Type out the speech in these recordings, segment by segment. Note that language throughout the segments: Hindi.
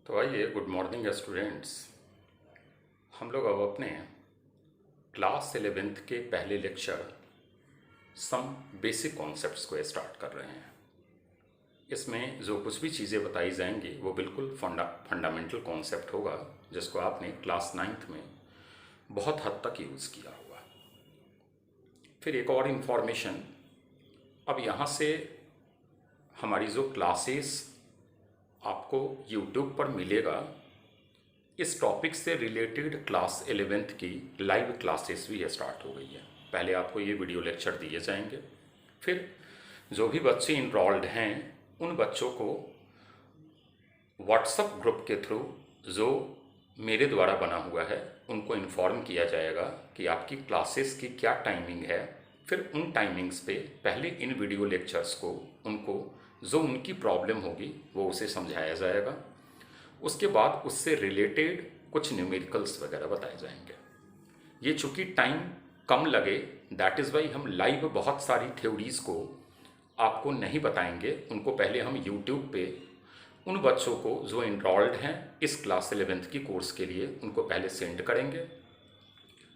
तो आइए, गुड मॉर्निंग स्टूडेंट्स। हम लोग अब अपने क्लास 11th के पहले लेक्चर सम बेसिक कॉन्सेप्ट्स को स्टार्ट कर रहे हैं। इसमें जो कुछ भी चीज़ें बताई जाएंगी वो बिल्कुल फंडामेंटल कॉन्सेप्ट होगा, जिसको आपने क्लास 9th में बहुत हद तक यूज़ किया होगा। फिर एक और इन्फॉर्मेशन, अब यहाँ से हमारी जो क्लासेस आपको यूट्यूब पर मिलेगा, इस टॉपिक से रिलेटेड क्लास 11th की लाइव क्लासेस भी स्टार्ट हो गई है। पहले आपको ये वीडियो लेक्चर दिए जाएंगे, फिर जो भी बच्चे इनरोल्ड हैं उन बच्चों को व्हाट्सएप ग्रुप के थ्रू, जो मेरे द्वारा बना हुआ है, उनको इन्फॉर्म किया जाएगा कि आपकी क्लासेस की क्या टाइमिंग है। फिर उन टाइमिंग्स पे पहले इन वीडियो लेक्चर्स को उनको जो उनकी प्रॉब्लम होगी वो उसे समझाया जाएगा। उसके बाद उससे रिलेटेड कुछ न्यूमेरिकल्स वगैरह बताए जाएंगे। ये चूँकि टाइम कम लगे, दैट इज़ वाई हम लाइव बहुत सारी थ्योरीज़ को आपको नहीं बताएंगे। उनको पहले हम यूट्यूब पे उन बच्चों को जो इनरोल्ड हैं इस क्लास 11th की कोर्स के लिए, उनको पहले सेंड करेंगे।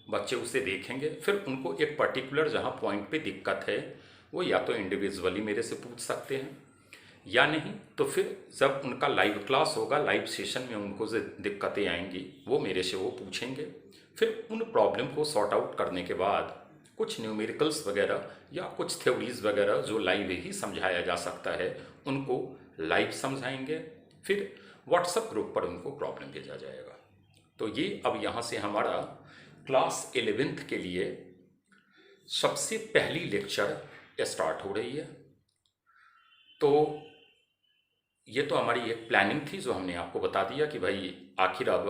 बच्चे उसे देखेंगे, फिर उनको एक पर्टिकुलर जहाँ पॉइंट पे दिक्कत है वो या तो इंडिविजुअली मेरे से पूछ सकते हैं, या नहीं तो फिर जब उनका लाइव क्लास होगा, लाइव सेशन में उनको जो दिक्कतें आएंगी वो मेरे से वो पूछेंगे। फिर उन प्रॉब्लम को सॉर्ट आउट करने के बाद कुछ न्यूमेरिकल्स वगैरह या कुछ थ्योरीज वगैरह जो लाइव ही समझाया जा सकता है उनको लाइव समझाएंगे। फिर व्हाट्सएप ग्रुप पर उनको प्रॉब्लम भेजा जाएगा। तो ये अब यहाँ से हमारा क्लास 11th के लिए सबसे पहली लेक्चर स्टार्ट हो रही है। तो ये तो हमारी एक प्लानिंग थी जो हमने आपको बता दिया कि भाई आखिर अब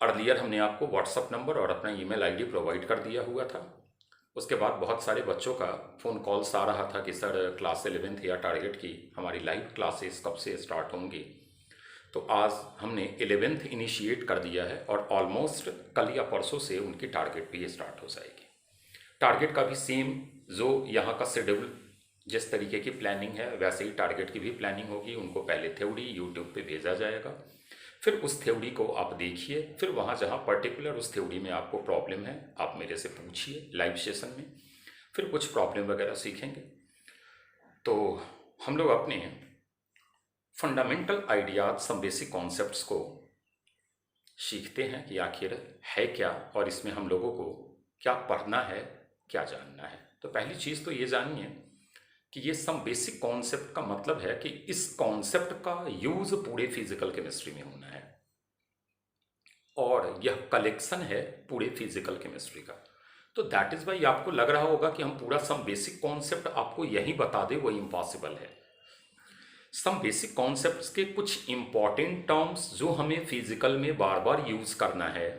अर्लियर हमने आपको व्हाट्सअप नंबर और अपना ईमेल आईडी प्रोवाइड कर दिया हुआ था। उसके बाद बहुत सारे बच्चों का फ़ोन कॉल्स आ रहा था कि सर क्लास 11th या टारगेट की हमारी लाइव क्लासेस कब से स्टार्ट होंगी। तो आज हमने 11th इनिशिएट कर दिया है और ऑलमोस्ट कल या परसों से उनकी टारगेट भी स्टार्ट हो जाएगी। टारगेट का भी सेम जो यहाँ का शेड्यूल जिस तरीके की प्लानिंग है वैसे ही टारगेट की भी प्लानिंग होगी। उनको पहले थ्योरी यूट्यूब पे भेजा जाएगा, फिर उस थ्योरी को आप देखिए, फिर वहाँ जहाँ पर्टिकुलर उस थ्योरी में आपको प्रॉब्लम है आप मेरे से पूछिए लाइव सेशन में, फिर कुछ प्रॉब्लम वगैरह सीखेंगे। तो हम लोग अपने fundamental ideas, some basic concepts को सीखते हैं कि आखिर है क्या और इसमें हम लोगों को क्या पढ़ना है, क्या जानना है। तो पहली चीज़ तो ये जानिए कि ये सम बेसिक कॉन्सेप्ट का मतलब है कि इस कॉन्सेप्ट का यूज पूरे फिजिकल केमिस्ट्री में होना है और यह कलेक्शन है पूरे फिजिकल केमिस्ट्री का। तो दैट इज वाई आपको लग रहा होगा कि हम पूरा सम बेसिक कॉन्सेप्ट आपको यही बता दें, वो इम्पॉसिबल है। सम बेसिक कॉन्सेप्ट्स के कुछ इंपॉर्टेंट टर्म्स जो हमें फिजिकल में बार बार यूज करना है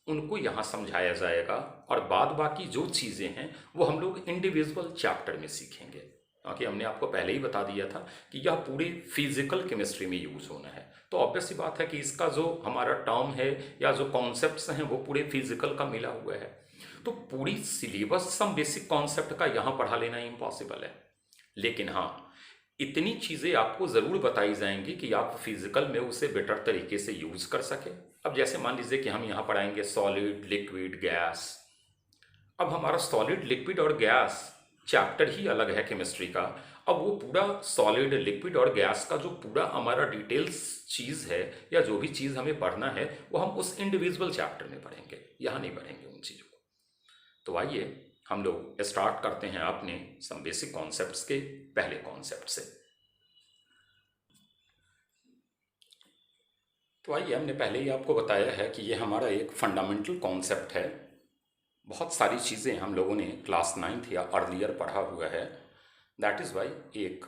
उनको यहाँ समझाया जाएगा, और बाद बाकी जो चीज़ें हैं वो हम लोग इंडिविजुअल चैप्टर में सीखेंगे। क्योंकि हमने आपको पहले ही बता दिया था कि यह पूरी फिजिकल केमिस्ट्री में यूज होना है। तो ऑब्वियस सी बात है कि इसका जो हमारा टर्म है या जो कॉन्सेप्ट्स हैं वो पूरे फिजिकल का मिला हुआ है। तो पूरी सिलेबस सम बेसिक कॉन्सेप्ट का यहाँ पढ़ा लेना इम्पॉसिबल है। लेकिन हाँ, इतनी चीज़ें आपको ज़रूर बताई जाएंगी कि आप फिजिकल में उसे बेटर तरीके से यूज कर सकें। अब जैसे मान लीजिए कि हम यहाँ पढ़ाएंगे सॉलिड, लिक्विड, गैस। अब हमारा सॉलिड, लिक्विड और गैस चैप्टर ही अलग है केमिस्ट्री का। अब वो पूरा सॉलिड, लिक्विड और गैस का जो पूरा हमारा डिटेल्स चीज़ है या जो भी चीज़ हमें पढ़ना है वो हम उस इंडिविजुअल चैप्टर में पढ़ेंगे, यहाँ नहीं पढ़ेंगे उन चीज़ों को। तो आइए हम लोग स्टार्ट करते हैं अपने सम बेसिक कॉन्सेप्ट्स के पहले कॉन्सेप्ट से। तो आइए, हमने पहले ही आपको बताया है कि ये हमारा एक फंडामेंटल कॉन्सेप्ट है। बहुत सारी चीज़ें हम लोगों ने क्लास 9th या अर्लियर पढ़ा हुआ है। दैट इज़ वाई एक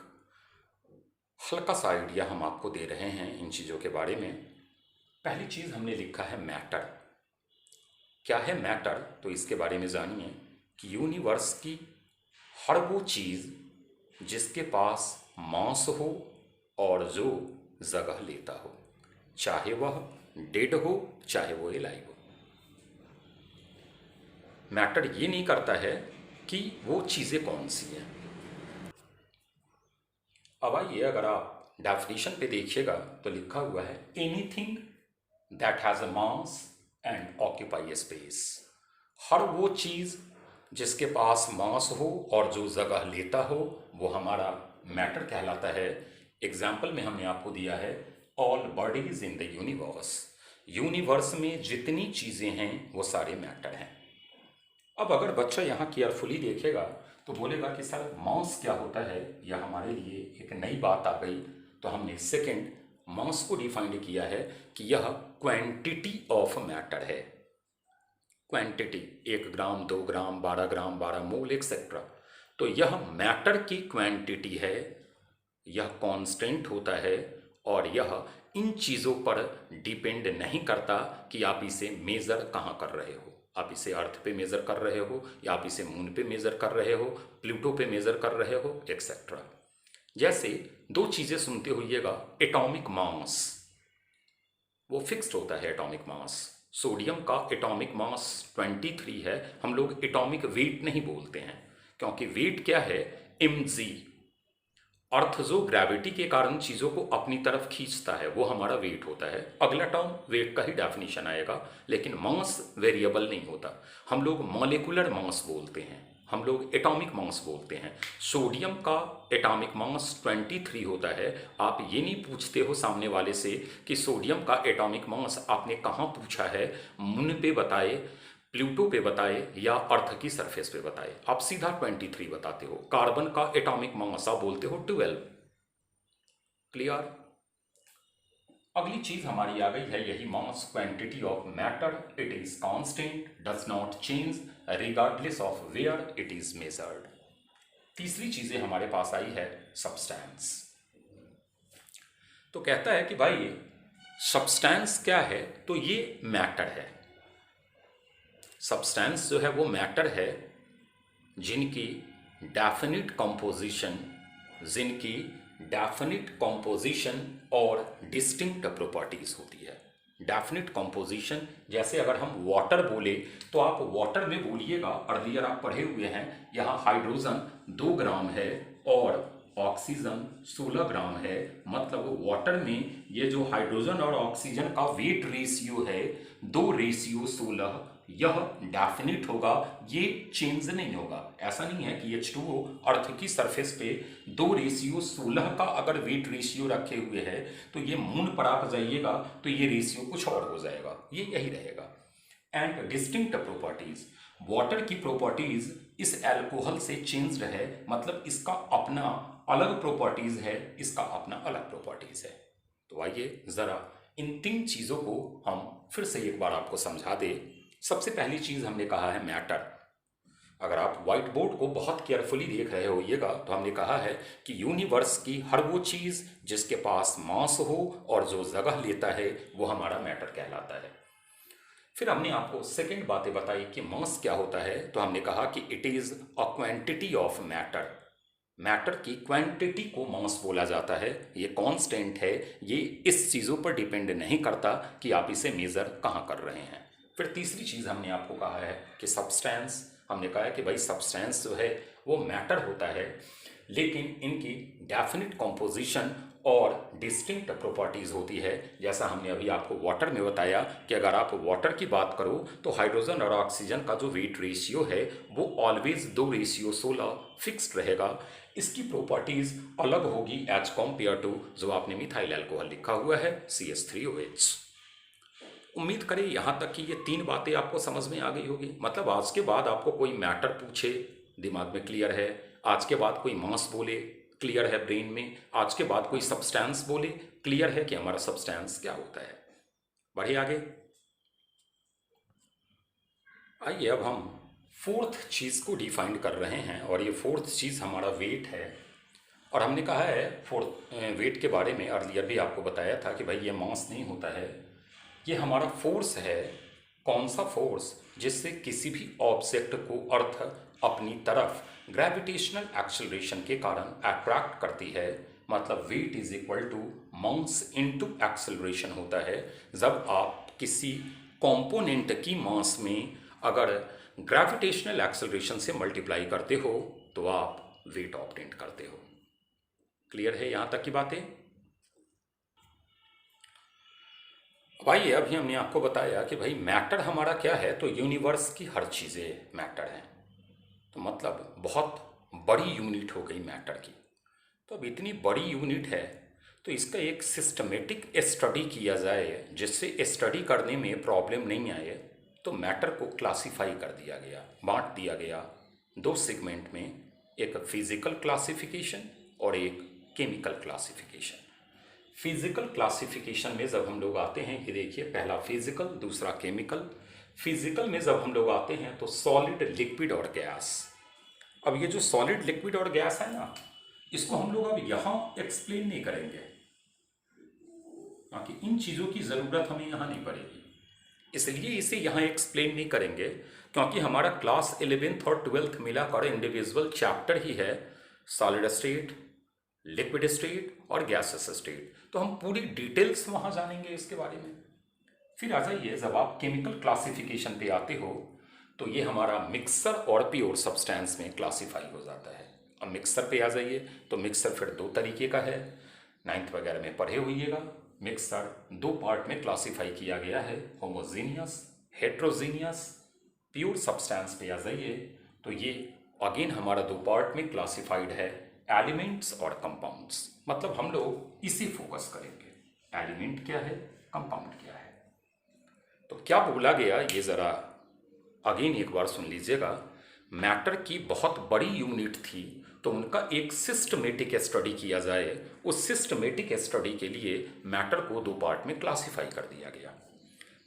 हल्का सा आइडिया हम आपको दे रहे हैं इन चीज़ों के बारे में। पहली चीज़ हमने लिखा है मैटर। क्या है मैटर? तो इसके बारे में जानिए कि यूनिवर्स की हर वो चीज़ जिसके पास मास हो और जो जगह लेता हो, चाहे वह डेड हो चाहे वो एलाइव हो। मैटर ये नहीं करता है कि वो चीज़ें कौन सी हैं। अब आइए, अगर आप डेफिनेशन पे देखिएगा तो लिखा हुआ है anything that has a mass and occupy space. हर वो चीज़ जिसके पास मास हो और जो जगह लेता हो वो हमारा मैटर कहलाता है। एग्जाम्पल में हमने आपको दिया है all bodies in the universe. Universe में जितनी चीज़ें हैं वो सारे मैटर हैं। अब अगर बच्चा यहाँ केयरफुली देखेगा तो बोलेगा कि सर मास क्या होता है, यह हमारे लिए एक नई बात आ गई। तो हमने सेकंड मास को डिफाइन किया है कि यह क्वांटिटी ऑफ मैटर है। क्वांटिटी 1 ग्राम, 2 ग्राम, 12 ग्राम, 12 मोल एक्सेट्रा। तो यह मैटर की क्वांटिटी है, यह कांस्टेंट होता है और यह इन चीज़ों पर डिपेंड नहीं करता कि आप इसे मेज़र कहाँ कर रहे हो। आप इसे अर्थ पे मेज़र कर रहे हो या आप इसे मून पे मेज़र कर रहे हो, प्लूटो पे मेज़र कर रहे हो एक्सेट्रा। जैसे 2 चीज़ें सुनते होइएगा, एटॉमिक मास वो फिक्स्ड होता है। एटॉमिक मास सोडियम का एटॉमिक मास 23 है। हम लोग एटॉमिक वेट नहीं बोलते हैं क्योंकि वेट क्या है, mg। अर्थ जो ग्रेविटी के कारण चीज़ों को अपनी तरफ खींचता है वो हमारा वेट होता है। अगला टर्म वेट का ही डेफिनेशन आएगा, लेकिन मास वेरिएबल नहीं होता। हम लोग मॉलिक्यूलर मास बोलते हैं, हम लोग एटॉमिक मास बोलते हैं। सोडियम का एटॉमिक मास 23 होता है। आप ये नहीं पूछते हो सामने वाले से कि सोडियम का एटॉमिक मास आपने कहाँ पूछा है, मून पे बताए, प्लूटो पे बताए या अर्थ की सरफेस पे बताए, आप सीधा 23 बताते हो। कार्बन का एटॉमिक मास आप बोलते हो 12। क्लियर। अगली चीज हमारी आ गई है यही mass, quantity of matter. It is constant, does not change regardless of where it is measured. तीसरी चीजें हमारे पास आई है सब्सटेंस। तो कहता है कि भाई सब्सटेंस क्या है, तो ये मैटर है। सब्सटेंस जो है वो मैटर है जिनकी डेफिनिट कंपोजिशन और डिस्टिंक्ट प्रॉपर्टीज होती है। डेफिनिट कंपोजिशन, जैसे अगर हम वाटर बोले तो आप वाटर में बोलिएगा, अर्लियर आप पढ़े हुए हैं, यहाँ हाइड्रोजन 2 ग्राम है और ऑक्सीजन 16 ग्राम है। मतलब वाटर में ये जो हाइड्रोजन और ऑक्सीजन का वेट रेशियो है 2:16, यह डेफिनिट होगा, ये चेंज नहीं होगा। ऐसा नहीं है कि H2O अर्थ की सरफेस पे 2:16 का अगर वेट रेशियो रखे हुए है तो ये मून पर आप जाइएगा तो ये रेशियो कुछ और हो जाएगा, ये यही रहेगा। एंड डिस्टिंक्ट प्रॉपर्टीज, वाटर की प्रॉपर्टीज इस अल्कोहल से चेंज्ड है, मतलब इसका अपना अलग प्रॉपर्टीज है, इसका अपना अलग प्रॉपर्टीज है। तो आइए जरा इन 3 चीजों को हम फिर से एक बार आपको समझा दे। सबसे पहली चीज हमने कहा है मैटर। अगर आप व्हाइट बोर्ड को बहुत केयरफुली देख रहे होइएगा तो हमने कहा है कि यूनिवर्स की हर वो चीज जिसके पास मास हो और जो जगह लेता है वो हमारा मैटर कहलाता है। फिर हमने आपको सेकंड बातें बताई कि मास क्या होता है, तो हमने कहा कि it is a quantity of matter. Matter की क्वांटिटी को मास बोला जाता है। ये कांस्टेंट है, ये इस चीज़ों पर डिपेंड नहीं करता कि आप इसे मेज़र कहाँ कर रहे हैं। फिर तीसरी चीज़ हमने आपको कहा है कि सब्सटेंस। हमने कहा है कि भाई सब्सटेंस जो है वो मैटर होता है, लेकिन इनकी डेफिनिट कंपोजिशन और डिस्टिंक्ट प्रॉपर्टीज़ होती है। जैसा हमने अभी आपको वाटर में बताया कि अगर आप वाटर की बात करो तो हाइड्रोजन और ऑक्सीजन का जो वेट रेशियो है वो ऑलवेज 2:16 फिक्स्ड रहेगा। इसकी प्रॉपर्टीज़ अलग होगी एज कम्पेयर टू जो आपने मिथाइल अल्कोहल लिखा हुआ है CH3OH। उम्मीद करें यहाँ तक कि ये 3 बातें आपको समझ में आ गई होगी। मतलब आज के बाद आपको कोई मैटर पूछे, दिमाग में क्लियर है। आज के बाद कोई मास बोले, क्लियर है ब्रेन में। आज के बाद कोई सब्सटेंस बोले, क्लियर है कि हमारा सब्सटेंस क्या होता है। बढ़िए आगे। आइए अब हम 4th चीज़ को डिफाइन कर रहे हैं और ये 4th चीज़ हमारा वेट है। और हमने कहा है वेट के बारे में अर्लियर भी आपको बताया था कि भाई ये मास नहीं होता है, ये हमारा फोर्स है। कौन सा फोर्स? जिससे किसी भी ऑब्जेक्ट को अर्थ अपनी तरफ ग्रेविटेशनल एक्सेलरेशन के कारण अट्रैक्ट करती है। मतलब weight is equal to mass into acceleration होता है। जब आप किसी कंपोनेंट की मास में अगर ग्रेविटेशनल एक्सेलरेशन से मल्टीप्लाई करते हो तो आप वेट ऑब्टेन करते हो। क्लियर है यहाँ तक की बातें? अब आइए, अभी हमने आपको बताया कि भाई मैटर हमारा क्या है, तो यूनिवर्स की हर चीज़ें मैटर हैं। तो मतलब बहुत बड़ी यूनिट हो गई मैटर की। तो अब इतनी बड़ी यूनिट है तो इसका एक सिस्टमेटिक स्टडी किया जाए जिससे स्टडी करने में प्रॉब्लम नहीं आए। तो मैटर को क्लासिफाई कर दिया गया, बांट दिया गया दो सेगमेंट में, एक फिजिकल क्लासिफिकेशन और एक केमिकल क्लासिफिकेशन। फिजिकल क्लासिफिकेशन में जब हम लोग आते हैं, ये देखिए, पहला फिजिकल, दूसरा केमिकल। फिजिकल में जब हम लोग आते हैं तो सॉलिड, लिक्विड और गैस। अब ये जो सॉलिड, लिक्विड और गैस है ना, इसको हम लोग अब यहाँ एक्सप्लेन नहीं करेंगे, क्योंकि इन चीज़ों की ज़रूरत हमें यहाँ नहीं पड़ेगी, इसलिए इसे यहाँ एक्सप्लेन नहीं करेंगे। क्योंकि हमारा क्लास 11th और 12th मिलाकर इंडिविजुअल चैप्टर ही है सॉलिड स्टेट, लिक्विड स्टेट और गैसेस स्टेट। तो हम पूरी डिटेल्स वहाँ जानेंगे इसके बारे में। फिर आ जाइए, जब आप केमिकल क्लासिफिकेशन पे आते हो तो ये हमारा मिक्सर और प्योर सब्सटेंस में क्लासीफाई हो जाता है। अब मिक्सर पे आ जाइए, तो मिक्सर फिर दो तरीके का है, 9th वगैरह में पढ़े होइएगा। मिक्सर दो पार्ट में क्लासीफाई किया गया है, होमोजीनियस, हेट्रोजीनियस। प्योर सब्सटेंस पे आ जाइए तो ये अगेन हमारा दो पार्ट में क्लासिफाइड है, एलिमेंट्स और कंपाउंड्स। मतलब हम लोग इसी फोकस करेंगे, एलिमेंट क्या है, कंपाउंड क्या है। तो क्या बोला गया ये ज़रा अगेन एक बार सुन लीजिएगा। मैटर की बहुत बड़ी यूनिट थी तो उनका एक सिस्टमेटिक स्टडी किया जाए। उस सिस्टमेटिक स्टडी के लिए मैटर को दो पार्ट में क्लासिफाई कर दिया गया।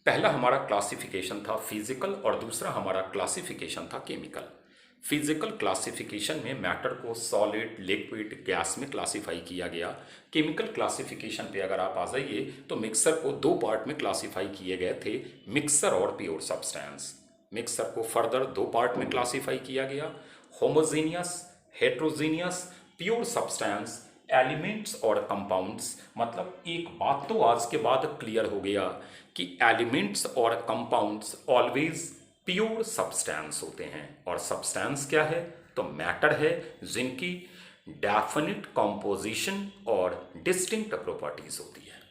पहला हमारा क्लासिफिकेशन था फिजिकल और दूसरा हमारा क्लासिफिकेशन था केमिकल। फिजिकल क्लासिफिकेशन में मैटर को सॉलिड, लिक्विड, गैस में क्लासिफाई किया गया। केमिकल क्लासिफिकेशन पे अगर आप आ जाइए तो मिक्सर को दो पार्ट में क्लासिफाई किए गए थे, मिक्सर और प्योर सब्सटेंस। मिक्सर को फर्दर दो पार्ट में क्लासिफाई किया गया, homogeneous, heterogeneous, pure substance, elements और कंपाउंड्स। मतलब एक बात तो आज के बाद क्लियर हो गया कि एलिमेंट्स और कंपाउंड्स ऑलवेज प्योर सब्सटेंस होते हैं। और सब्सटेंस क्या है, तो मैटर है जिनकी डेफिनिट कॉम्पोजिशन और डिस्टिंक्ट प्रॉपर्टीज होती है।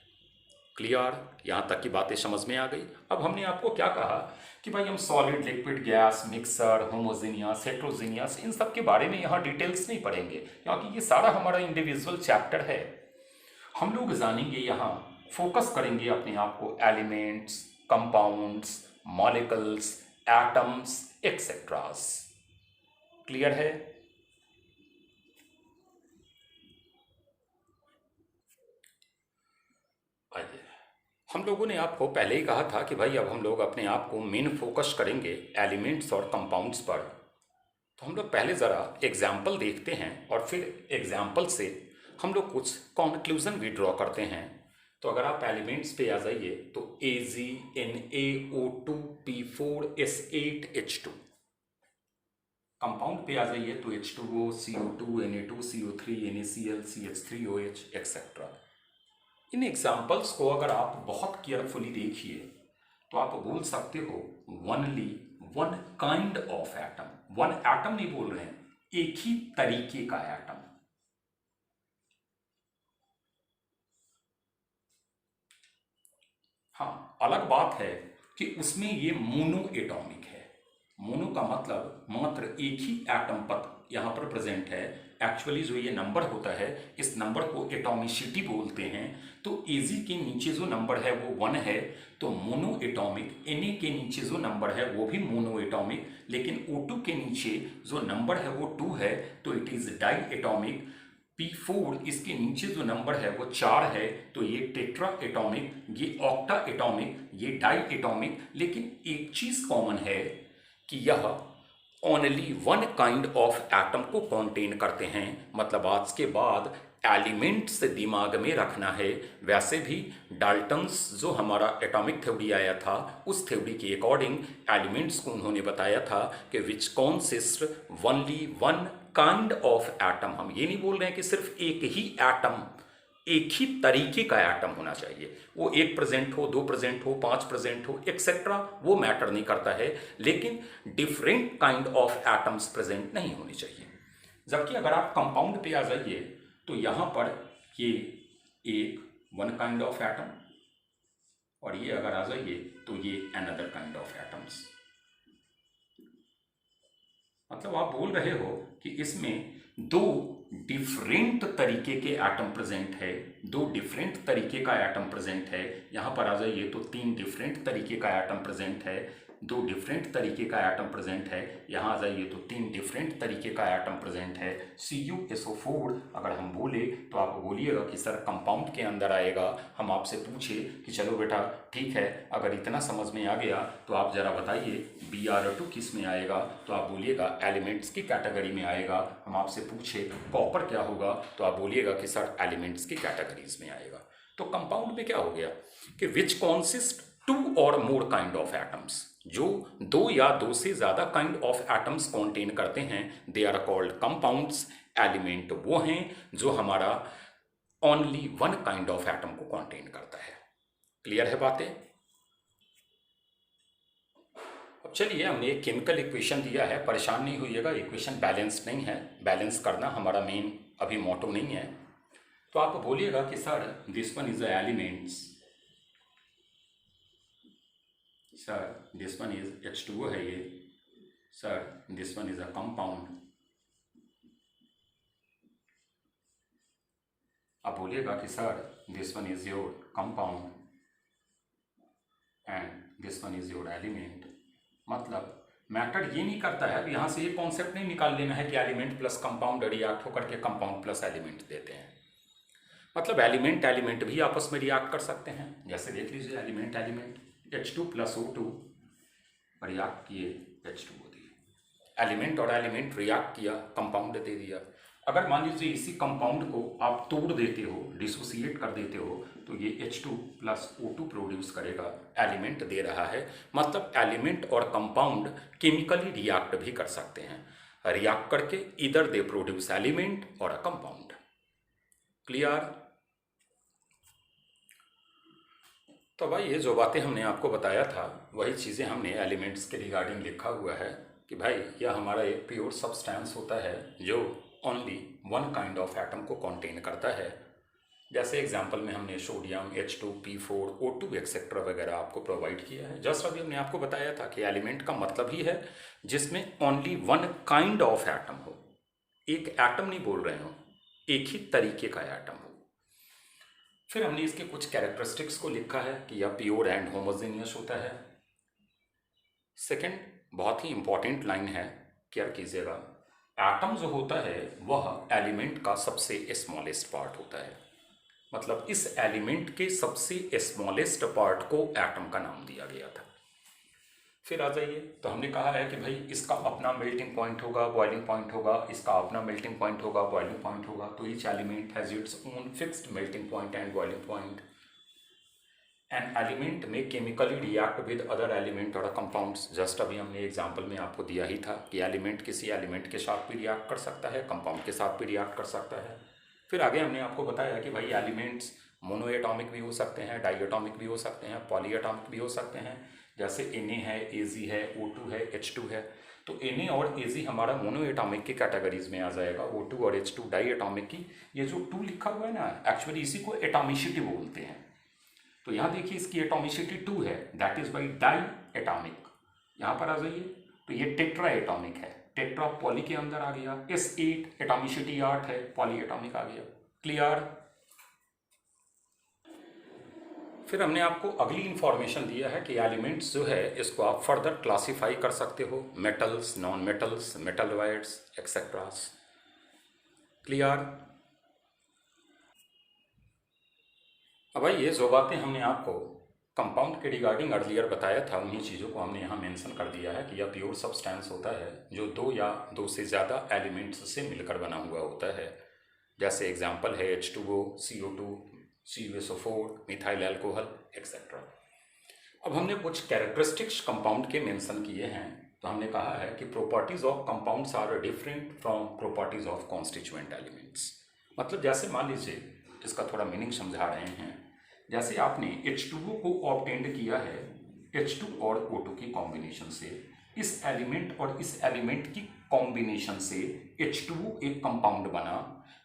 क्लियर, यहाँ तक की बातें समझ में आ गई। अब हमने आपको क्या कहा कि भाई हम solid, liquid, gas, mixer, homogeneous, heterogeneous, इन सब के बारे में यहाँ डिटेल्स नहीं पढ़ेंगे, क्योंकि ये सारा हमारा इंडिविजुअल चैप्टर है। हम लोग जानेंगे, यहाँ फोकस करेंगे अपने आप को elements, compounds, molecules, atoms, etceteras. Clear है? आइए, हम लोगों ने आपको पहले ही कहा था कि भाई अब हम लोग अपने आप को मेन फोकस करेंगे एलिमेंट्स और कंपाउंड्स पर। तो हम लोग पहले ज़रा एग्जाम्पल देखते हैं और फिर एग्जाम्पल से हम लोग कुछ कॉन्क्लूज़न भी ड्रॉ करते हैं। तो अगर आप एलिमेंट्स पे आ जाइए तो AgNaO2P4S8H2। कंपाउंड पे आ जाइए तो H2O, CO2, Na2, CO3, NaCl, CH3OH etcetera. इन एग्जाम्पल्स को अगर आप बहुत केयरफुली देखिए तो आप बोल सकते हो only one kind of atom. One atom नहीं बोल रहे हैं, एक ही तरीके का एटम। हाँ, अलग बात है कि उसमें ये मोनो एटॉमिक है। मोनो का मतलब मात्र एक ही एटम पर यहाँ पर प्रेजेंट है। एक्चुअली जो ये नंबर होता है, इस नंबर को एटॉमिसिटी बोलते हैं। तो Ag के नीचे जो नंबर है वो 1 है, तो मोनो एटॉमिक। Na के नीचे जो नंबर है वो भी मोनो एटॉमिक, लेकिन O2 के नीचे जो नंबर है वो 2 है, तो it is die atomic. P4 इसके नीचे जो नंबर है वो 4 है, तो ये टेट्रा एटॉमिक, ये ऑक्टा एटॉमिक, ये डाई एटॉमिक। लेकिन एक चीज कॉमन है कि यह only one kind of atom को कॉन्टेन करते हैं। मतलब आज के बाद एलिमेंट्स दिमाग में रखना है। वैसे भी डाल्टन्स जो हमारा एटॉमिक थ्योरी आया था, उस थ्योरी के अकॉर्डिंग एलिमेंट्स को उन्होंने बताया था कि which consist only one kind of atom. हम ये नहीं बोल रहे हैं कि सिर्फ एक ही एटम, एक ही तरीके का एटम होना चाहिए। वो एक प्रेजेंट हो, 2 प्रेजेंट हो, 5 प्रेजेंट हो, एक्सेट्रा, वो मैटर नहीं करता है। लेकिन different kind of atoms present नहीं होनी चाहिए। जबकि अगर आप कंपाउंड पे आ जाइए तो यहाँ पर ये एक वन काइंड ऑफ एटम और ये अगर आ जाइए तो ये अनदर काइंड ऑफ एटम्स। मतलब आप बोल रहे हो कि इसमें दो डिफरेंट तरीके के एटम प्रेजेंट है, दो डिफरेंट तरीके का एटम प्रेजेंट है। यहाँ पर आ जाइए तो तीन डिफरेंट तरीके का एटम प्रेजेंट है, दो डिफरेंट तरीके का एटम प्रेजेंट है। यहाँ आ जाइए तो तीन डिफरेंट तरीके का एटम प्रेजेंट है। CuSO4 अगर हम बोले तो आप बोलिएगा कि सर कंपाउंड के अंदर आएगा। हम आपसे पूछे कि चलो बेटा ठीक है, अगर इतना समझ में आ गया तो आप ज़रा बताइए Br2 किस में आएगा, तो आप बोलिएगा एलिमेंट्स की कैटेगरी में आएगा। हम आपसे पूछे कॉपर क्या होगा, तो आप बोलिएगा कि सर एलिमेंट्स की कैटेगरीज में आएगा। तो कंपाउंड में क्या हो गया कि विच कॉन्सिस्ट टू और मोर काइंड ऑफ एटम्स, जो दो या दो से ज्यादा काइंड ऑफ एटम्स कॉन्टेन करते हैं, they are called compounds. Element वो हैं जो हमारा only one kind of atom को कॉन्टेन करता है। क्लियर है बातें? अब चलिए, हमने एक केमिकल इक्वेशन दिया है, परेशान नहीं होइएगा, इक्वेशन बैलेंस नहीं है, बैलेंस करना हमारा मेन अभी मोटो नहीं है। तो आप बोलिएगा कि sir this one is a elements, sir this one is H2O है ये, sir this one is a compound. आप बोलिएगा कि sir this one is your compound and this one is your element. मतलब मैटर ये नहीं करता है, यहाँ से ये कॉन्सेप्ट नहीं निकाल लेना है कि एलिमेंट प्लस कंपाउंड रिएक्ट होकर के कंपाउंड प्लस एलिमेंट देते हैं। मतलब एलिमेंट एलिमेंट भी आपस में रिएक्ट कर सकते हैं। जैसे देख लीजिए element element H2 + O2 react किए, H2O दिए। एलिमेंट और एलिमेंट रिएक्ट किया, कंपाउंड दे दिया। अगर मान लीजिए इसी कंपाउंड को आप तोड़ देते हो, डिसोसिएट कर देते हो, तो ये H2 + O2 प्रोड्यूस करेगा, एलिमेंट दे रहा है। मतलब एलिमेंट और कंपाउंड केमिकली रिएक्ट भी कर सकते हैं, रिएक्ट करके इधर दे प्रोड्यूस एलिमेंट और अ कंपाउंड। क्लियर? तो भाई ये जो बातें हमने आपको बताया था वही चीज़ें हमने एलिमेंट्स के रिगार्डिंग लिखा हुआ है कि भाई यह हमारा एक प्योर सब्सटेंस होता है जो only one kind of atom को कंटेन करता है। जैसे एग्जांपल में हमने sodium, H2, P4, O2 etcetera वगैरह आपको प्रोवाइड किया है। जस्ट अभी हमने आपको बताया था कि एलिमेंट का मतलब ही है जिसमें only one kind of atom हो, एक एटम नहीं बोल रहे हो, एक ही तरीके का एटम हो। फिर हमने इसके कुछ कैरेक्टरिस्टिक्स को लिखा है कि यह प्योर एंड होमोजेनियस होता है। सेकंड बहुत ही इंपॉर्टेंट लाइन है, केयर कीजिएगा, एटम जो होता है वह एलिमेंट का सबसे स्मॉलेस्ट पार्ट होता है। मतलब इस एलिमेंट के सबसे स्मॉलेस्ट पार्ट को एटम का नाम दिया गया था। फिर आ जाइए, तो हमने कहा है कि भाई इसका अपना मेल्टिंग पॉइंट होगा, बॉइलिंग पॉइंट होगा, इसका अपना मेल्टिंग पॉइंट होगा, बॉइलिंग पॉइंट होगा। तो each element has its own fixed melting point and boiling point. An element में chemically react with other element और कंपाउंड्स। जस्ट अभी हमने एग्जांपल में आपको दिया ही था कि एलिमेंट किसी एलिमेंट के साथ भी रिएक्ट कर सकता है, कंपाउंड के साथ भी रिएक्ट कर सकता है। फिर आगे हमने आपको बताया कि भाई एलिमेंट्स मोनो एटॉमिक भी हो सकते हैं, डाई एटॉमिक भी हो सकते हैं, पॉली एटॉमिक भी हो सकते हैं। जैसे Na है, Ag है, O2 है, H2 है। तो Na और Ag हमारा मोनो एटॉमिक की कैटेगरीज में आ जाएगा, O2 और H2 डाई एटॉमिक की। ये जो 2 लिखा हुआ है ना, एक्चुअली इसी को एटॉमिसिटी बोलते हैं। तो यहाँ देखिए इसकी एटॉमिसिटी 2 है, that is bi diatomic. यहाँ पर आ जाइए, तो ये टेट्रा एटॉमिक है, टेट्रा पॉली के अंदर आ गया। S8 एटॉमिसिटी 8 है, पॉली एटॉमिक आ गया। क्लियर? फिर हमने आपको अगली इंफॉर्मेशन दिया है कि एलिमेंट्स जो है इसको आप फर्दर क्लासिफाई कर सकते हो, metals, non metals, metalloids etceteras. Clear? अब भाई ये जो बातें हमने आपको कंपाउंड के रिगार्डिंग अर्लियर बताया था, उन्हीं चीज़ों को हमने यहाँ मेंशन कर दिया है कि यह प्योर सब्सटेंस होता है जो दो या दो से ज़्यादा एलिमेंट्स से मिलकर बना हुआ होता है। जैसे एग्जांपल है H2O, CO2, CuSO4, methyl alcohol etcetera. अब हमने कुछ कैरेक्टरिस्टिक्स कंपाउंड के मेंशन किए हैं। तो हमने कहा है कि properties of compounds are different from properties of constituent elements. मतलब जैसे मान लीजिए, इसका थोड़ा मीनिंग समझा रहे हैं। जैसे आपने H2O को ऑब्टेंड किया है H2 और O2 की कॉम्बिनेशन से, इस एलिमेंट और इस एलिमेंट की कॉम्बिनेशन से H2O एक कंपाउंड बना,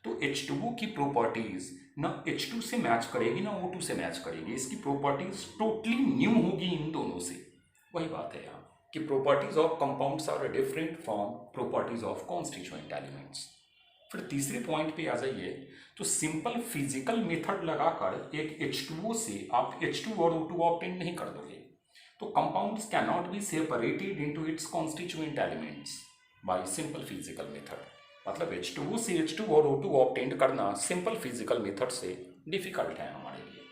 तो H2O की प्रॉपर्टीज ना H2 से मैच करेगी ना O2 से मैच करेगी, इसकी प्रॉपर्टीज टोटली न्यू होगी इन दोनों से। वही बात है यहाँ कि properties of compounds are different from properties of constituent elements. फिर तीसरे पॉइंट पे आ जाइए, तो सिंपल फिजिकल मेथड लगाकर एक H2O से आप H2 और O2 ऑब्टेन नहीं कर दोगे। तो compounds can not be separated into its constituent elements bye simple physical method. मतलब H2O से H2 और O2 ऑब्टेन करना सिंपल फिजिकल मेथड से डिफिकल्ट है हमारे लिए।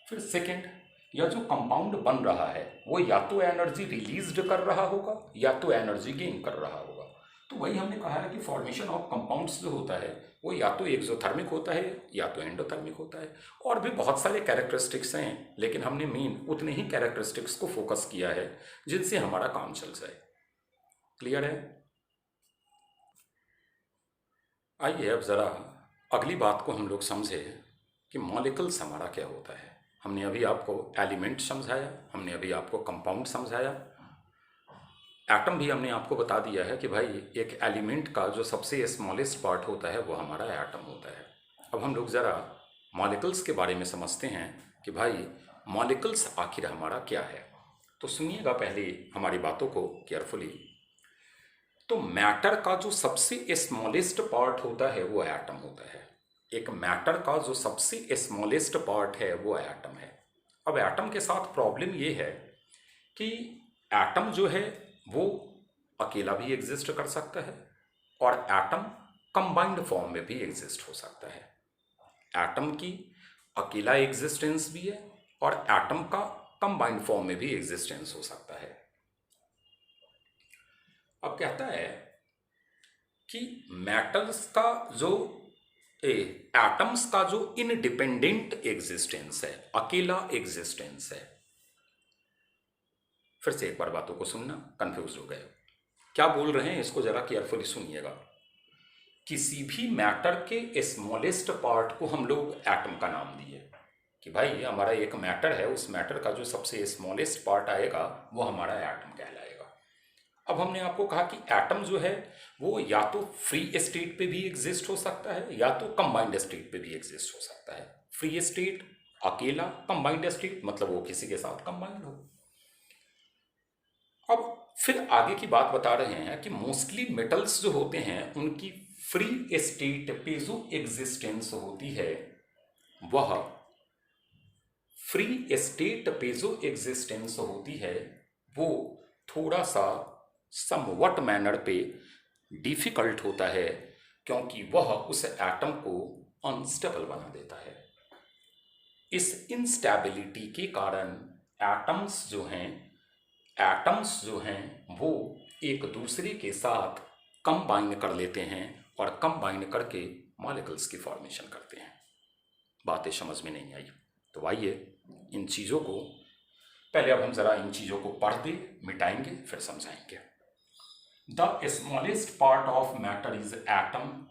फिर सेकेंड, यह जो कंपाउंड बन रहा है वो या तो एनर्जी रिलीज्ड कर रहा होगा या तो एनर्जी गेन कर रहा होगा। तो वही हमने कहा है कि फॉर्मेशन ऑफ कंपाउंड्स जो होता है वो या तो एक्सोथर्मिक होता है या तो एंडोथर्मिक होता है। और भी बहुत सारे कैरेक्टरिस्टिक्स हैं, लेकिन हमने मेन उतने ही कैरेक्टरिस्टिक्स को फोकस किया है जिनसे हमारा काम चल जाए। क्लियर है? आइए अब ज़रा अगली बात को हम लोग समझे कि मॉलिक्यूल्स हमारा क्या होता है। हमने अभी आपको एलिमेंट समझाया, हमने अभी आपको कंपाउंड समझाया, एटम भी हमने आपको बता दिया है कि भाई एक एलिमेंट का जो सबसे स्मॉलेस्ट पार्ट होता है वो हमारा एटम होता है। अब हम लोग ज़रा मॉलिक्यूल्स के बारे में समझते हैं कि भाई मॉलिक्यूल्स आखिर हमारा क्या है। तो सुनिएगा पहले हमारी बातों को केयरफुली। तो मैटर का जो सबसे स्मॉलेस्ट पार्ट होता है वो एटम होता है। एक मैटर का जो सबसे स्मॉलेस्ट पार्ट है वो एटम है। अब एटम के साथ प्रॉब्लम ये है कि एटम जो है वो अकेला भी एग्जिस्ट कर सकता है और एटम कंबाइंड फॉर्म में भी एग्जिस्ट हो सकता है। एटम की अकेला एग्जिस्टेंस भी है और एटम का कंबाइंड फॉर्म में भी एग्जिस्टेंस हो सकता है। अब कहता है कि मेटल्स का जो एटम्स का जो इनडिपेंडेंट एग्जिस्टेंस है, अकेला एग्जिस्टेंस है। फिर से एक बार बातों को सुनना, कंफ्यूज हो गए क्या बोल रहे हैं, इसको जरा केयरफुली सुनिएगा। किसी भी मैटर के स्मॉलेस्ट पार्ट को हम लोग एटम का नाम दिए कि भाई हमारा एक मैटर है, उस मैटर का जो सबसे स्मॉलेस्ट पार्ट आएगा वो हमारा एटम कहलाएगा। अब हमने आपको कहा कि एटम जो है वो या तो फ्री स्टेट पे भी एग्जिस्ट हो सकता है या तो कंबाइंड स्टेट पे भी एग्जिस्ट हो सकता है। फ्री स्टेट अकेला, कंबाइंड स्टेट मतलब वो किसी के साथ कंबाइंड हो। अब फिर आगे की बात बता रहे हैं कि मोस्टली मेटल्स जो होते हैं उनकी फ्री स्टेट पे जो एग्जिस्टेंस होती है, वह फ्री स्टेट पे जो एग्जिस्टेंस होती है वो थोड़ा सा समवट मैनर पे डिफिकल्ट होता है, क्योंकि वह उस एटम को अनस्टेबल बना देता है। इस इंस्टेबिलिटी के कारण एटम्स जो हैं वो एक दूसरे के साथ कंबाइन कर लेते हैं और कंबाइन करके मॉलिक्यूल्स की फॉर्मेशन करते हैं। बातें समझ में नहीं आई तो आइए इन चीज़ों को पहले अब हम ज़रा इन चीज़ों को पढ़ दे, मिटाएंगे, फिर समझाएंगे। The smallest part of matter is atom.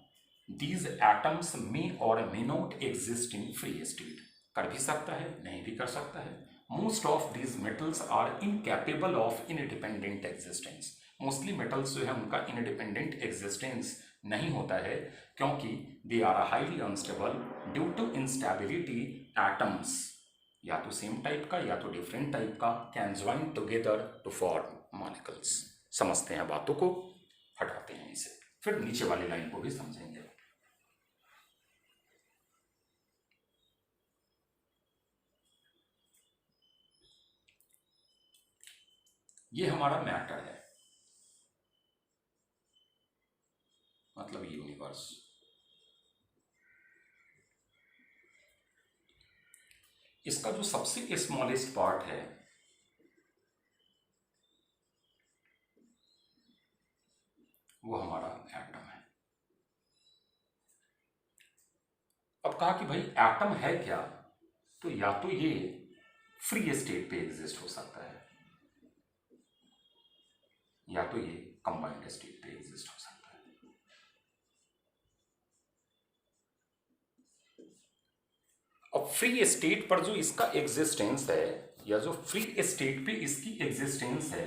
These atoms may और may not exist in free state. कर भी सकता है, नहीं भी कर सकता है। Most of these metals are incapable of independent existence. Mostly metals जो है उनका इंडिपेंडेंट एग्जिस्टेंस नहीं होता है, क्योंकि they are highly unstable due to instability. Atoms या तो सेम टाइप का या तो डिफरेंट टाइप का can join together to form molecules. समझते हैं बातों को, हटाते हैं इसे, फिर नीचे वाली लाइन को भी समझेंगे। ये हमारा मैटर है, मतलब यूनिवर्स। इसका जो सबसे स्मॉलेस्ट पार्ट है वो हमारा एटम है। अब कहा कि भाई एटम है क्या, तो या तो ये फ्री स्टेट पे एग्जिस्ट हो सकता है या तो ये कंबाइंड स्टेट पे एग्जिस्ट हो सकता है। अब फ्री स्टेट पर जो इसका एग्जिस्टेंस है या जो फ्री स्टेट पे इसकी एग्जिस्टेंस है,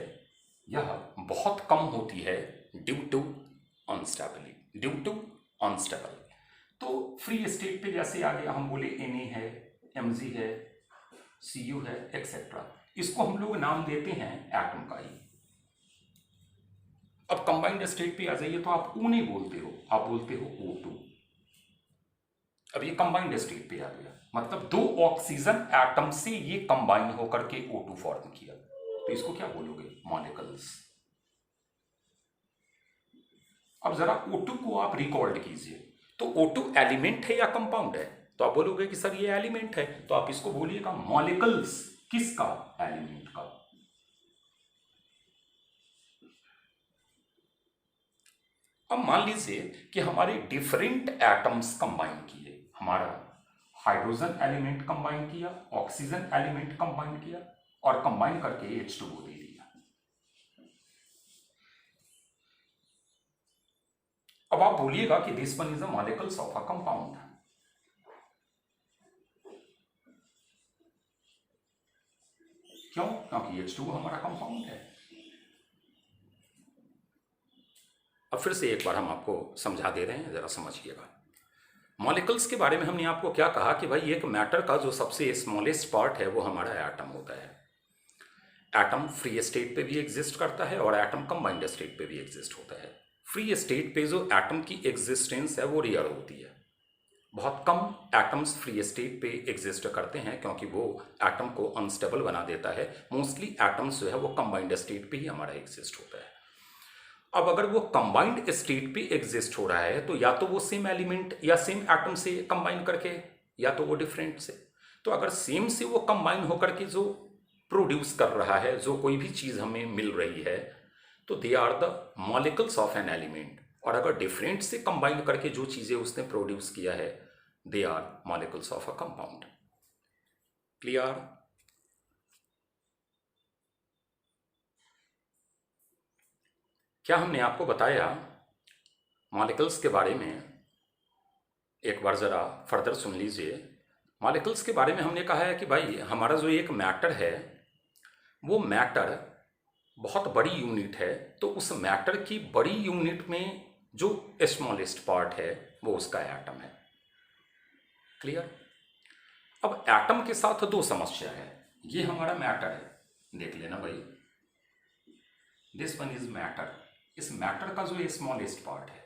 यह बहुत कम होती है due to unstably, due to unstable. तो फ्री स्टेट पे जैसे आ गया, हम बोले Na है, Mg है, Cu है, एक्सेट्रा, इसको हम लोग नाम देते हैं एटम का ही। अब कंबाइंड स्टेट पे आ जाइए तो आप O नहीं बोलते हो, आप बोलते हो O2। अब ये कंबाइंड स्टेट पे आ गया, मतलब दो ऑक्सीजन एटम से ये कंबाइन होकर के O2 फॉर्म किया, तो इसको क्या बोलोगे? मॉलिक्यूल्स। अब जरा O2 को आप रिकॉर्ड कीजिए, तो O2 एलिमेंट है या कंपाउंड है? तो आप बोलोगे कि सर ये एलिमेंट है, तो आप इसको बोलिएगा मॉलिक्यूल्स। किसका? एलिमेंट का। अब मान लीजिए कि हमारे डिफरेंट एटम्स कंबाइन किए, हमारा हाइड्रोजन एलिमेंट कंबाइन किया, ऑक्सीजन एलिमेंट कंबाइन किया, और कंबाइन करके H2O दे दिया। अब आप बोलिएगा कि this one is a molecules of a compound. क्यों? क्योंकि H2O हमारा कंपाउंड है। अब फिर से एक बार हम आपको समझा दे रहे हैं, जरा समझिएगा। मॉलिक्यूल्स के बारे में हमने आपको क्या कहा कि भाई एक मैटर का जो सबसे स्मॉलेस्ट पार्ट है वो हमारा एटम होता है। एटम फ्री स्टेट पे भी एग्जिस्ट करता है और एटम कंबाइंड स्टेट पे भी एग्जिस्ट होता है। फ्री स्टेट पे जो एटम की एग्जिस्टेंस है वो रेयर होती है, बहुत कम एटम्स फ्री स्टेट पे एग्जिस्ट करते हैं, क्योंकि वो एटम को अनस्टेबल बना देता है। मोस्टली एटम्स जो है वो कंबाइंड स्टेट पे ही हमारा एग्जिस्ट होता है। अब अगर वो कंबाइंड स्टेट पे एग्जिस्ट हो रहा है तो या तो वो सेम एलिमेंट या सेम एटम से कंबाइन करके, या तो वो डिफरेंट से। तो अगर सेम से वो कंबाइन होकर के जो प्रोड्यूस कर रहा है, जो कोई भी चीज़ हमें मिल रही है, तो they are the molecules of an element. और अगर डिफरेंट से कंबाइन करके जो चीज़ें उसने प्रोड्यूस किया है, they are molecules of a compound. Clear? क्या हमने आपको बताया मॉलिक्यूल्स के बारे में? एक बार ज़रा फर्दर सुन लीजिए। मॉलिक्यूल्स के बारे में हमने कहा है कि भाई हमारा जो एक मैटर है, वो मैटर बहुत बड़ी यूनिट है, तो उस मैटर की बड़ी यूनिट में जो स्मॉलेस्ट पार्ट है वो उसका एटम है। क्लियर? अब एटम के साथ दो समस्या है। ये हमारा मैटर है, देख लेना भाई, दिस वन इज मैटर। इस मैटर का जो स्मॉलेस्ट पार्ट है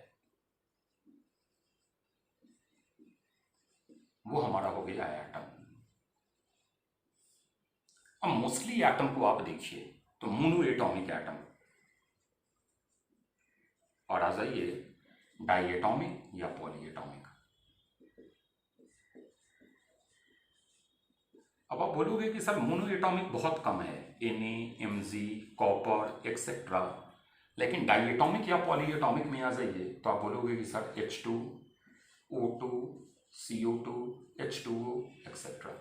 वो हमारा हो गया एटम। अब मोस्टली एटम को आप देखिए तो मोनो एटॉमिक एटम, और आ जाइए डाई एटॉमिक या पॉली एटॉमिक। अब आप बोलोगे कि सर मोनो एटॉमिक बहुत कम है, Na, Mg, कॉपर एक्सेट्रा, लेकिन डाई एटॉमिक या पॉली एटॉमिक में आ जाइए तो आप बोलोगे कि sir H2, O2, CO2, H2O etcetera.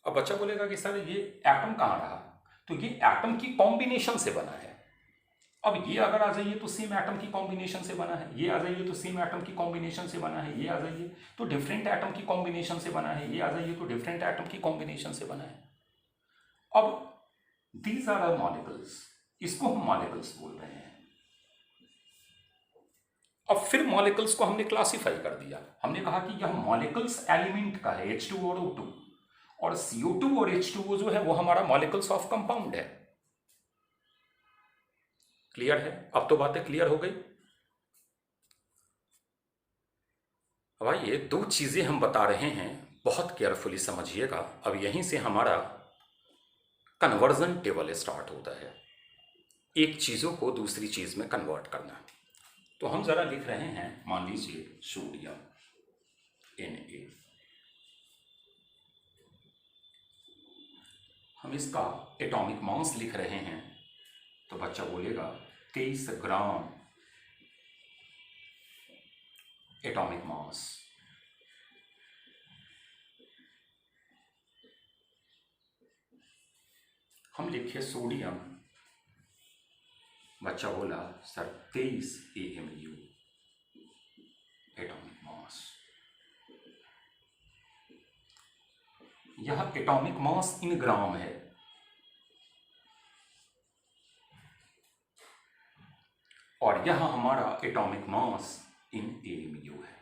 अब बच्चा बोलेगा कि सर ये एटम कहाँ रहा? तो ये एटम की कॉम्बिनेशन से बना है। अब ये अगर आ जाइए तो सेम एटम की कॉम्बिनेशन से बना है, ये आ जाइए तो सेम एटम की कॉम्बिनेशन से बना है, ये आ जाइए तो डिफरेंट एटम की कॉम्बिनेशन से बना है, ये आ जाइए तो डिफरेंट एटम की कॉम्बिनेशन से बना है। अब दीज आर मॉलिक्यूल्स, इसको हम मॉलिक्यूल्स बोल रहे हैं। अब फिर मॉलिक्यूल्स को हमने क्लासिफाई कर दिया, हमने कहा कि यह मॉलिक्यूल्स एलिमेंट का है, H2 और O2, और CO2 और H2O जो है वो हमारा मॉलिक्यूल्स ऑफ कंपाउंड है। क्लियर है? अब तो बातें क्लियर हो गई। भाई ये दो चीजें हम बता रहे हैं, बहुत केयरफुली समझिएगा। अब यहीं से हमारा कन्वर्जन टेबल स्टार्ट होता है, एक चीजों को दूसरी चीज में कन्वर्ट करना। तो हम जरा लिख रहे हैं, मान लीजिए सोडियम Na, हम इसका एटॉमिक मास लिख रहे हैं, तो बच्चा बोलेगा 23 ग्राम एटॉमिक मास। हम लिखे सोडियम, बच्चा बोला सर 23 AMU एटॉमिक मास। यह एटॉमिक मास इन ग्राम है, और यह हमारा एटॉमिक मास इन AMU है।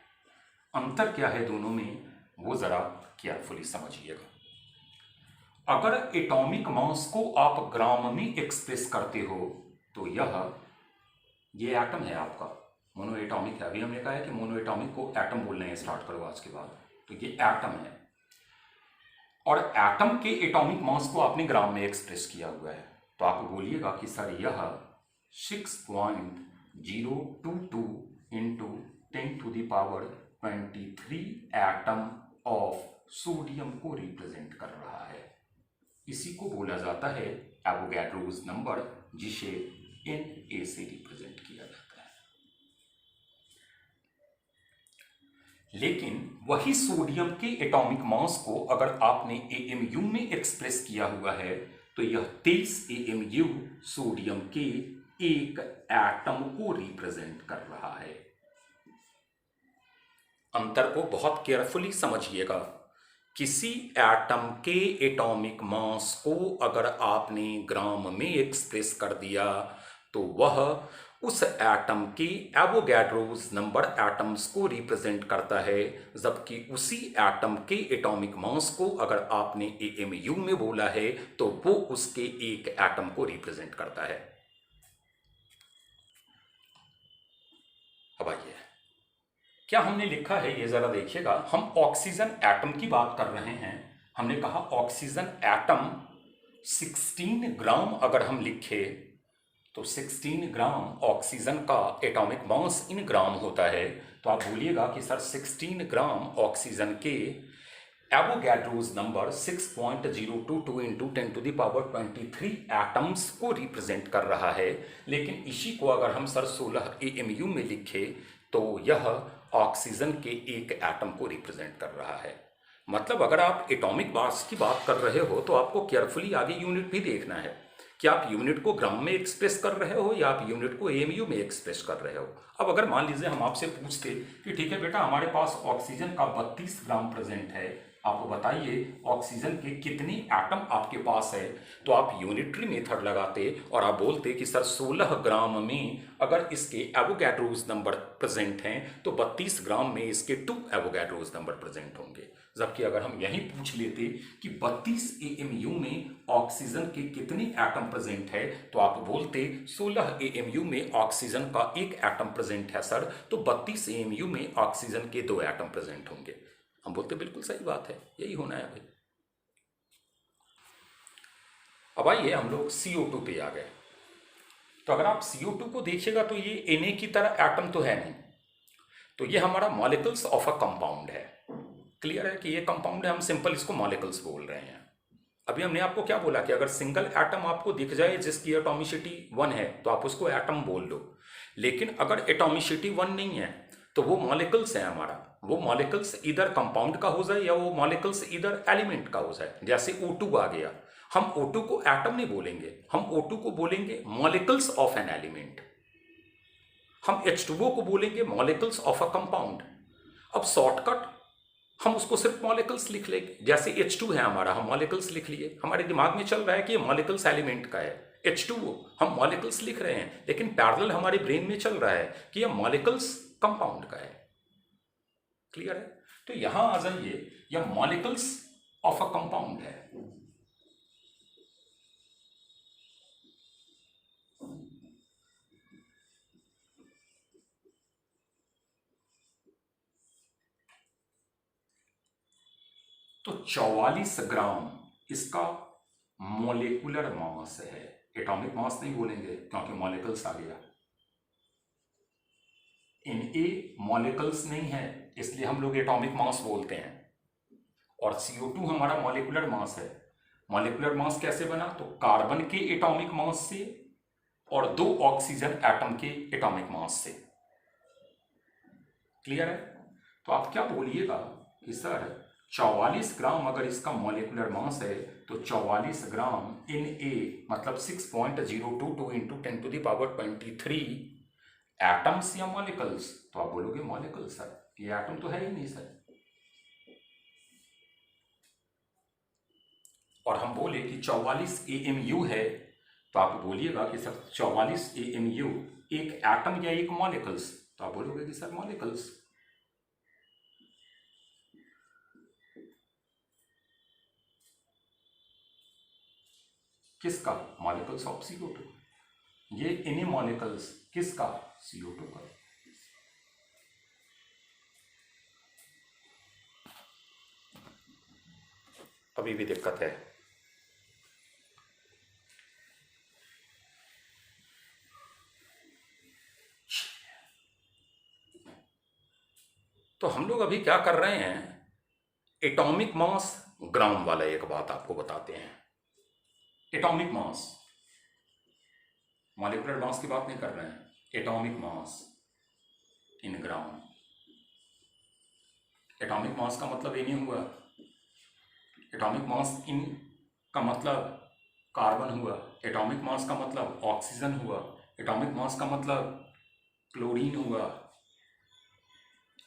अंतर क्या है दोनों में, वो जरा केयरफुली समझिएगा। अगर एटॉमिक मास को आप ग्राम में एक्सप्रेस करते हो तो ये एटम है आपका, मोनो एटॉमिक है। अभी हमने कहा है कि मोनो एटॉमिक को एटम बोलने स्टार्ट करो आज के बाद, तो ये एटम है। और एटम के एटॉमिक मास को आपने ग्राम में एक्सप्रेस किया हुआ है, तो आप बोलिएगा कि सर यह 6.022 इंटू 10⁻23 एटम ऑफ सोडियम को रिप्रेजेंट कर रहा है। इसी को बोला जाता है एवोगैड्रोस नंबर, जिसे Na से रिप्रेजेंट किया जाता है। लेकिन वही सोडियम के एटॉमिक मास को अगर आपने AMU में एक्सप्रेस किया हुआ है तो यह 23 AMU सोडियम के एक एटम को रिप्रेजेंट कर रहा है। अंतर को बहुत केयरफुली समझिएगा। किसी एटम के एटॉमिक मास को अगर आपने ग्राम में एक्सप्रेस कर दिया तो वह उस एटम के एवोगैड्रोस नंबर एटम्स को रिप्रेजेंट करता है, जबकि उसी एटम के एटॉमिक मास को अगर आपने AMU में बोला है तो वो उसके एक एटम को रिप्रेजेंट करता है। अब आइए, क्या हमने लिखा है ये जरा देखिएगा। हम ऑक्सीजन एटम की बात कर रहे हैं। हमने कहा ऑक्सीजन एटम 16 ग्राम अगर हम लिखे तो 16 ग्राम ऑक्सीजन का एटॉमिक मास इन ग्राम होता है। तो आप बोलिएगा कि सर 16 ग्राम ऑक्सीजन के एवोगैड्रोस नंबर 6.022 इंटू 10⁻23 एटम्स को रिप्रेजेंट कर रहा है। लेकिन इसी को अगर हम सर 16 AMU में लिखे तो यह ऑक्सीजन के एक एटम को रिप्रेजेंट कर रहा है। मतलब अगर आप एटॉमिक मास की बात कर रहे हो तो आपको केयरफुली आगे यूनिट भी देखना है कि आप यूनिट को ग्राम में एक्सप्रेस कर रहे हो या आप यूनिट को AMU में एक्सप्रेस कर रहे हो। अब अगर मान लीजिए हम आपसे पूछते कि ठीक है बेटा, हमारे पास ऑक्सीजन का 32 ग्राम प्रेजेंट है, आप बताइए ऑक्सीजन के कितने एटम आपके पास है, तो आप यूनिटरी मेथड लगाते और आप बोलते कि सर 16 ग्राम में अगर इसके एवोगैड्रोस नंबर प्रेजेंट हैं तो 32 ग्राम में इसके 2 एवोगैड्रोस नंबर प्रेजेंट होंगे। जबकि अगर हम यही पूछ लेते कि 32 AMU में ऑक्सीजन के कितने एटम प्रेजेंट है तो आप बोलते 16 AMU में ऑक्सीजन का एक एटम प्रेजेंट है सर, तो 32 AMU में ऑक्सीजन के 2 एटम प्रेजेंट होंगे। हम बोलते बिल्कुल सही बात है, यही होना है भाई। अब आइए हम लोग CO2 पे आ गए। तो अगर आप CO2 को देखिएगा तो ये Na की तरह एटम तो है नहीं, तो ये हमारा मॉलिक्यूल्स ऑफ अ कंपाउंड है। क्लियर है कि ये कंपाउंड है, हम सिंपल इसको मॉलिक्यूल्स बोल रहे हैं। अभी हमने आपको क्या बोला कि अगर सिंगल एटम आपको दिख जाए जिसकी एटॉमिसिटी 1 है तो आप उसको एटम बोल लो, लेकिन अगर एटॉमिसिटी 1 नहीं है तो वो मॉलिक्यूल्स है हमारा। वो मॉलिक्यूल्स इधर कंपाउंड का हो जाए या वो मॉलिक्यूल्स इधर एलिमेंट का हो जाए। जैसे O2 आ गया, हम O2 को एटम नहीं बोलेंगे, हम O2 को बोलेंगे मॉलिक्यूल्स ऑफ एन एलिमेंट। हम H2O को बोलेंगे मॉलिक्यूल्स ऑफ अ कंपाउंड। अब शॉर्टकट हम उसको सिर्फ मॉलिक्यूल्स लिख लेंगे। जैसे H2 है हमारा, हम मॉलिक्यूल्स लिख लिए, हमारे दिमाग में चल रहा है कि ये मॉलिक्यूल्स एलिमेंट का है। H2O हम मॉलिक्यूल्स लिख रहे हैं, लेकिन पैरेलल हमारे ब्रेन में चल रहा है कि ये मॉलिक्यूल्स कंपाउंड का है। क्लियर है? तो यहां आ जाइए, यह मॉलिक्यूल्स ऑफ अ कंपाउंड है। तो 44 ग्राम इसका मोलिकुलर मास है। एटॉमिक मास नहीं बोलेंगे क्योंकि मॉलिक्यूल्स आ गया। Na मॉलिक्यूल्स नहीं है इसलिए हम लोग एटॉमिक मास बोलते हैं। और CO2 हमारा मॉलिकुलर मास है। मॉलिकुलर मास कैसे बना? तो कार्बन के एटॉमिक मास से और 2 ऑक्सीजन एटम के एटॉमिक मास से। क्लियर है? तो आप क्या बोलिएगा कि सर 44 ग्राम अगर इसका मॉलिकुलर मास है तो 44 ग्राम Na मतलब 6.022 इंटू 10⁻23 एटम्स या मॉलिक्यूल्स? तो आप बोलोगे मॉलिक्यूल्स सर, ये एटम तो है ही नहीं सर। और हम बोले कि 44 AMU है तो आप बोलिएगा कि सर 44 AMU एक एटम या एक मॉलिक्यूल्स, तो आप बोलोगे कि सर मॉलिक्यूल्स। किसका? Molecules of CO2। ये इन्हीं मॉलिक्यूल्स किसका? CO2 का। अभी भी दिक्कत है? तो हम लोग अभी क्या कर रहे हैं, एटॉमिक मास ग्राम वाला एक बात आपको बताते हैं। एटॉमिक मास, मॉलिक्यूलर मास की बात नहीं कर रहे हैं, एटॉमिक मास इन ग्राम। एटॉमिक मास का मतलब ये नहीं हुआ, एटॉमिक मास इन का मतलब कार्बन हुआ, एटॉमिक मास का मतलब ऑक्सीजन हुआ, एटॉमिक मास का मतलब क्लोरीन हुआ।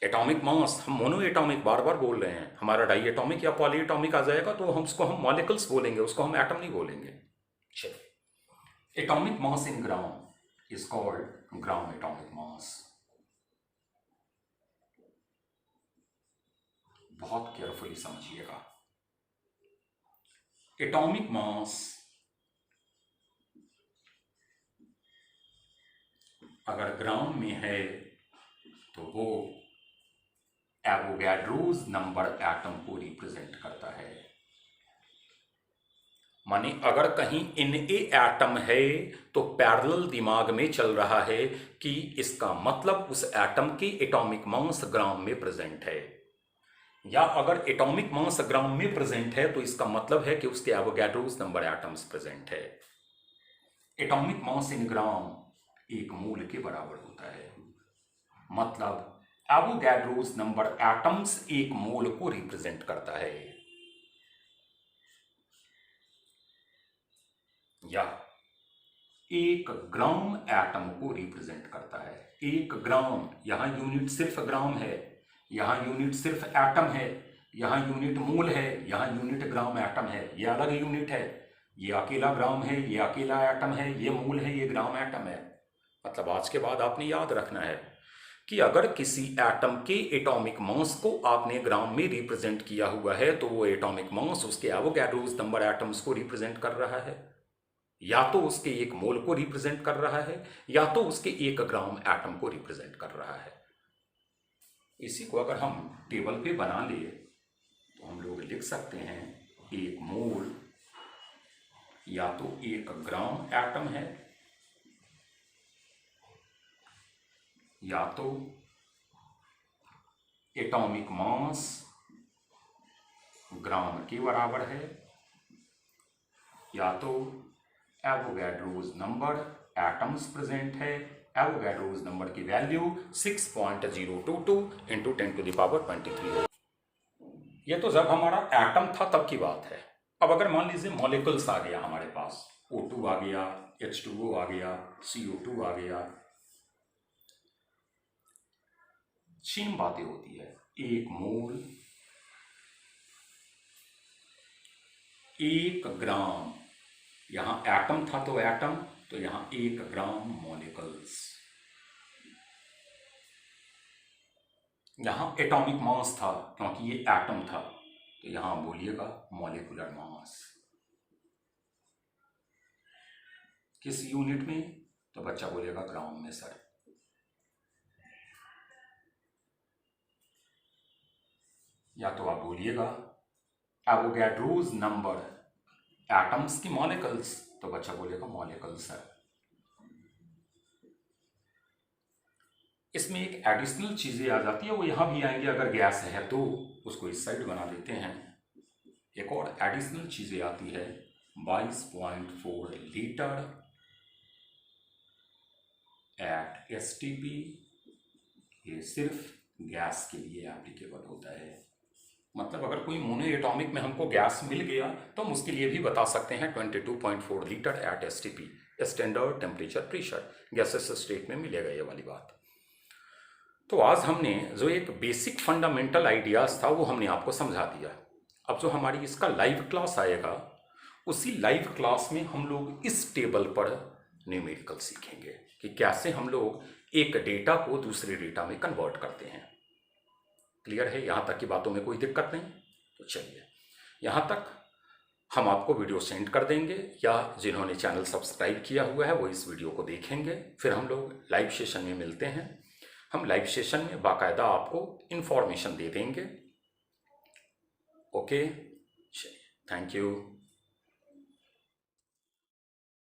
एटॉमिक मास, हम मोनो एटॉमिक बार बार बोल रहे हैं, हमारा डाई एटॉमिक या पॉली एटॉमिक आ जाएगा तो हम उसको हम मॉलिक्यूल्स बोलेंगे, उसको हम एटम नहीं बोलेंगे। चलिए, atomic mass in gram is called gram atomic mass. बहुत केयरफुली समझिएगा, एटॉमिक मास अगर ग्राम में है तो वो एवोगैड्रोस नंबर एटम को रिप्रेजेंट करता है। माने अगर कहीं Na एटम है तो पैरेलल दिमाग में चल रहा है कि इसका मतलब उस एटम की एटॉमिक मास ग्राम में प्रेजेंट है, या अगर एटॉमिक मास ग्राम में प्रेजेंट है तो इसका मतलब है कि उसके एवोगैड्रोस नंबर एटम्स प्रेजेंट है। एटॉमिक मास इन ग्राम एक मूल के बराबर होता है, मतलब एवोगैड्रोस नंबर एटम्स एक मोल को रिप्रेजेंट करता है, या एक ग्राम एटम को रिप्रेजेंट करता है। एक ग्राम, यहां यूनिट सिर्फ ग्राम है, यहां यूनिट सिर्फ एटम है, यहां यूनिट मोल है, यहां यूनिट ग्राम एटम है। ये अलग यूनिट है, ये अकेला ग्राम है, ये अकेला एटम है, ये मोल है, ये ग्राम एटम है। मतलब आज के बाद आपने याद रखना है कि अगर किसी एटम के एटॉमिक मास को आपने ग्राम में रिप्रेजेंट किया हुआ है तो वो एटॉमिक मास उसके एवोगैड्रोस नंबर एटम्स को रिप्रेजेंट कर रहा है, या तो उसके एक मोल को रिप्रेजेंट कर रहा है, या तो उसके एक ग्राम एटम को रिप्रेजेंट कर रहा है। इसी को अगर हम टेबल पे बना ले तो हम लोग लिख सकते हैं एक मोल या तो एक ग्राम एटम है, या तो एटॉमिक मास ग्राम के बराबर है, या तो एवोगैड्रोस नंबर एटम्स प्रेजेंट है। एवोगैड्रोस नंबर की वैल्यू 6.022 इंटू 10⁻23 है। ये तो जब हमारा एटम था तब की बात है। अब अगर मान लीजिए मॉलिक्यूल्स आ गया हमारे पास, O2 आ गया, H2O आ गया, CO2 आ गया, सेम बातें होती है। एक मोल, एक ग्राम, यहां एटम था तो एटम, तो यहां एक ग्राम मॉलिक्यूल्स। यहां एटॉमिक मास था क्योंकि ये एटम था, तो यहां बोलिएगा मॉलिक्यूलर मास। किस यूनिट में? तो बच्चा बोलेगा ग्राम में सर। या तो आप बोलिएगा एवोगैड्रोस नंबर एटम्स की मॉलिक्यूल्स, तो बच्चा बोलेगा मॉलिक्यूल्स सर। इसमें एक एडिशनल चीजें आ जाती है, वो यहां भी आएंगे। अगर गैस है तो उसको इस साइड बना देते हैं। एक और एडिशनल चीजें आती है 22.4 लीटर एट STP। ये सिर्फ गैस के लिए एप्लीकेबल होता है। मतलब अगर कोई मोनो एटॉमिक में हमको गैस मिल गया तो हम उसके लिए भी बता सकते हैं 22.4 litre at STP, standard temperature pressure, gases state में मिलेगा ये वाली बात। तो आज हमने जो एक बेसिक फंडामेंटल आइडियाज था वो हमने आपको समझा दिया। अब जो हमारी इसका लाइव क्लास आएगा, उसी लाइव क्लास में हम लोग इस टेबल पर न्यूमेरिकल सीखेंगे। कि कैसे हम लोग एक डेटा को दूसरे डेटा में कन्वर्ट करते हैं। क्लियर है? यहाँ तक की बातों में कोई दिक्कत नहीं? तो चलिए, यहाँ तक हम आपको वीडियो सेंड कर देंगे, या जिन्होंने चैनल सब्सक्राइब किया हुआ है वो इस वीडियो को देखेंगे। फिर हम लोग लाइव सेशन में मिलते हैं। हम लाइव सेशन में बाकायदा आपको इन्फॉर्मेशन दे देंगे। ओके, चलिए, थैंक यू।